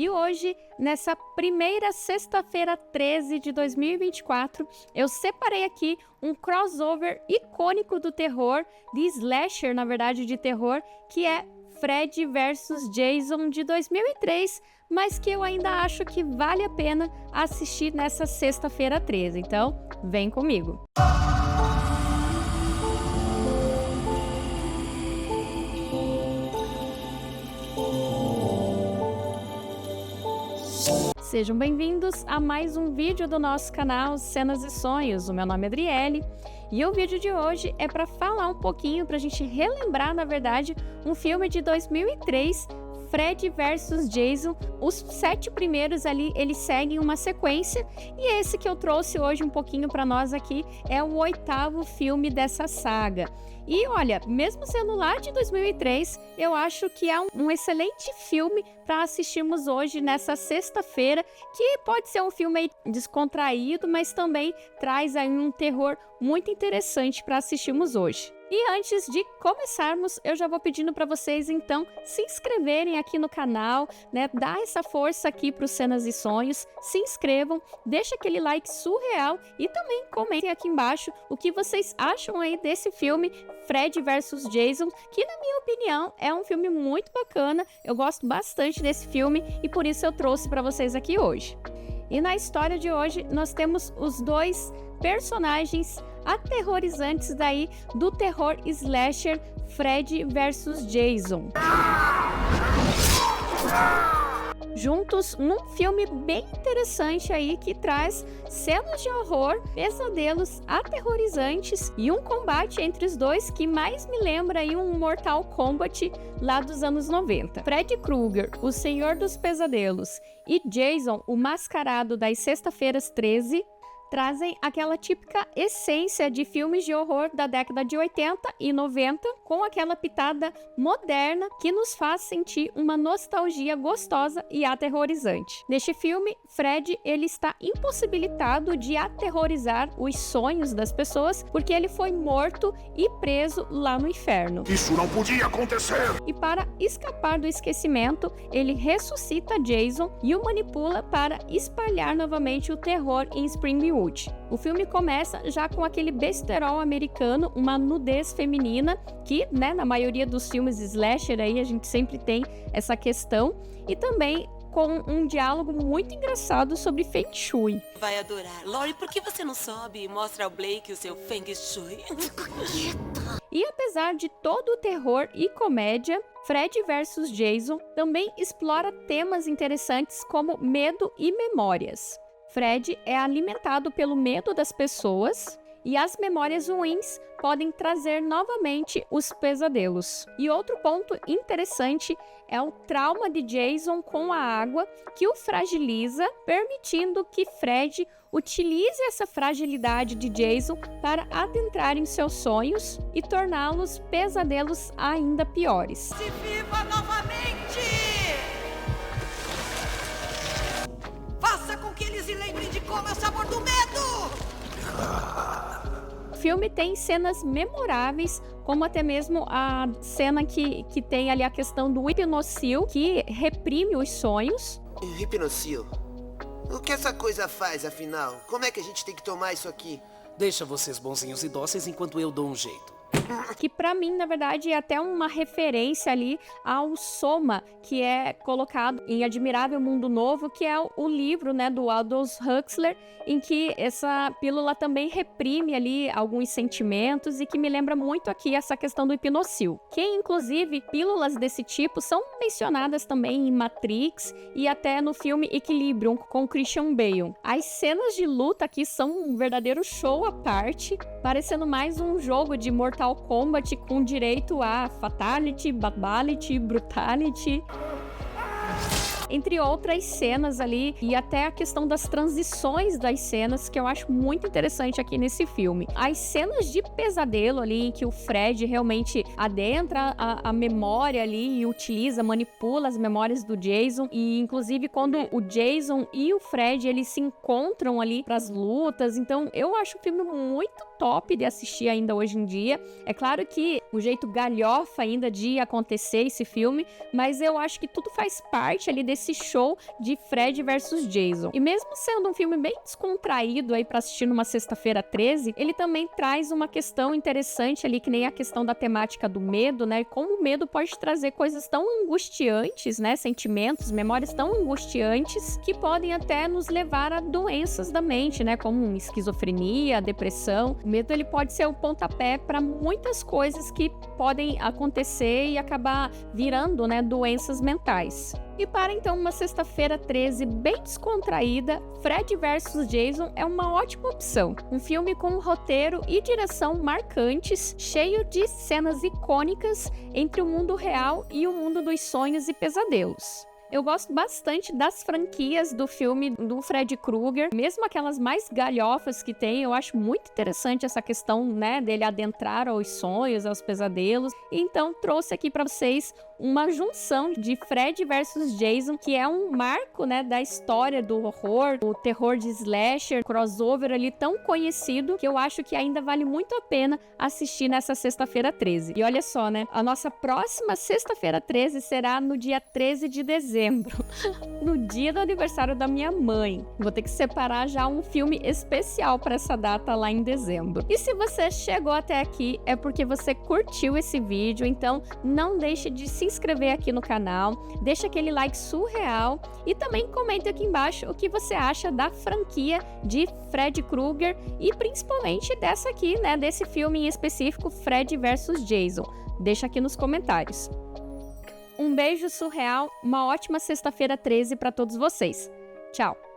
E hoje, nessa primeira sexta-feira 13 de 2024, eu separei aqui um crossover icônico do terror, de slasher, na verdade, de terror, que é Fred vs Jason de 2003, mas que eu ainda acho que vale a pena assistir nessa sexta-feira 13. Então, vem comigo! Sejam bem-vindos a mais um vídeo do nosso canal Cenas e Sonhos. O meu nome é Adriele e o vídeo de hoje é para falar um pouquinho, para a gente relembrar, na verdade, um filme de 2003, Fred vs Jason. Os 7 primeiros ali, eles seguem uma sequência, e esse que eu trouxe hoje um pouquinho para nós aqui é o 8º filme dessa saga. E olha, mesmo sendo lá de 2003, eu acho que é um excelente filme para assistirmos hoje nessa sexta-feira, que pode ser um filme aí descontraído, mas também traz aí um terror muito interessante para assistirmos hoje. E antes de começarmos, eu já vou pedindo para vocês, então, se inscreverem aqui no canal, né? Dar essa força aqui para os Cenas e Sonhos, se inscrevam, deixa aquele like surreal e também comentem aqui embaixo o que vocês acham aí desse filme, Fred vs Jason, que na minha opinião é um filme muito bacana, eu gosto bastante desse filme e por isso eu trouxe para vocês aqui hoje. E na história de hoje, nós temos os dois personagens aterrorizantes daí do terror slasher Fred vs Jason, juntos num filme bem interessante aí, que traz cenas de horror, pesadelos aterrorizantes e um combate entre os dois que mais me lembra aí um Mortal Kombat lá dos anos 90. Fred Krueger, o Senhor dos Pesadelos, e Jason, o Mascarado das Sexta-feiras 13, trazem aquela típica essência de filmes de horror da década de 80 e 90, com aquela pitada moderna que nos faz sentir uma nostalgia gostosa e aterrorizante. Neste filme, Fred ele está impossibilitado de aterrorizar os sonhos das pessoas, porque ele foi morto e preso lá no inferno. Isso não podia acontecer! E para escapar do esquecimento, ele ressuscita Jason e o manipula para espalhar novamente o terror em Springwood. O filme começa já com aquele besterol americano, uma nudez feminina, que, né, na maioria dos filmes slasher aí a gente sempre tem essa questão, e também com um diálogo muito engraçado sobre Feng Shui. Vai adorar. Lori, por que você não sobe e mostra ao Blake o seu Feng Shui? E apesar de todo o terror e comédia, Fred vs Jason também explora temas interessantes como medo e memórias. Fred é alimentado pelo medo das pessoas e as memórias ruins podem trazer novamente os pesadelos. E outro ponto interessante é o trauma de Jason com a água, que o fragiliza, permitindo que Fred utilize essa fragilidade de Jason para adentrar em seus sonhos e torná-los pesadelos ainda piores. Se viva novamente! Faça com que eles se lembrem de como é o sabor do medo! O filme tem cenas memoráveis, como até mesmo a cena que tem ali a questão do hipnocil, que reprime os sonhos. Hipnocil? O que essa coisa faz, afinal? Como é que a gente tem que tomar isso aqui? Deixa vocês bonzinhos e dóceis enquanto eu dou um jeito. Que pra mim, na verdade, é até uma referência ali ao Soma, que é colocado em Admirável Mundo Novo, que é o livro, né, do Aldous Huxley, em que essa pílula também reprime ali alguns sentimentos e que me lembra muito aqui essa questão do hipnocil. Que, inclusive, pílulas desse tipo são mencionadas também em Matrix e até no filme Equilibrium, com Christian Bale. As cenas de luta aqui são um verdadeiro show à parte, parecendo mais um jogo de Mortal Kombat com direito a Fatality, Babality, Brutality, entre outras cenas ali, e até a questão das transições das cenas, que eu acho muito interessante aqui nesse filme. As cenas de pesadelo ali, em que o Fred realmente adentra a memória ali e utiliza, manipula as memórias do Jason, e inclusive quando o Jason e o Fred, eles se encontram ali para as lutas. Então eu acho o filme muito top de assistir ainda hoje em dia. É claro que o jeito galhofa ainda de acontecer esse filme, mas eu acho que tudo faz parte ali desse esse show de Fred versus Jason. E mesmo sendo um filme bem descontraído aí para assistir numa sexta-feira 13, ele também traz uma questão interessante ali, que nem a questão da temática do medo, né? Como o medo pode trazer coisas tão angustiantes, né? Sentimentos, memórias tão angustiantes que podem até nos levar a doenças da mente, né? Como esquizofrenia, depressão. O medo ele pode ser o pontapé para muitas coisas que podem acontecer e acabar virando, né, doenças mentais. E para então uma sexta-feira 13 bem descontraída, Fred vs Jason é uma ótima opção. Um filme com um roteiro e direção marcantes, cheio de cenas icônicas entre o mundo real e o mundo dos sonhos e pesadelos. Eu gosto bastante das franquias do filme do Fred Krueger, mesmo aquelas mais galhofas que tem, eu acho muito interessante essa questão, né, dele adentrar aos sonhos, aos pesadelos. Então trouxe aqui para vocês uma junção de Fred versus Jason, que é um marco, né, da história do horror, o terror de slasher, crossover ali tão conhecido, que eu acho que ainda vale muito a pena assistir nessa sexta-feira 13. E olha só, né, a nossa próxima sexta-feira 13 será no dia 13 de dezembro. No dia do aniversário da minha mãe. Vou ter que separar já um filme especial para essa data lá em dezembro. E se você chegou até aqui, é porque você curtiu esse vídeo, então não deixe de se inscrever aqui no canal, deixa aquele like surreal e também comenta aqui embaixo o que você acha da franquia de Fred Krueger e principalmente dessa aqui, né, desse filme em específico, Fred vs Jason. Deixa aqui nos comentários. Um beijo surreal, uma ótima sexta-feira 13 para todos vocês. Tchau!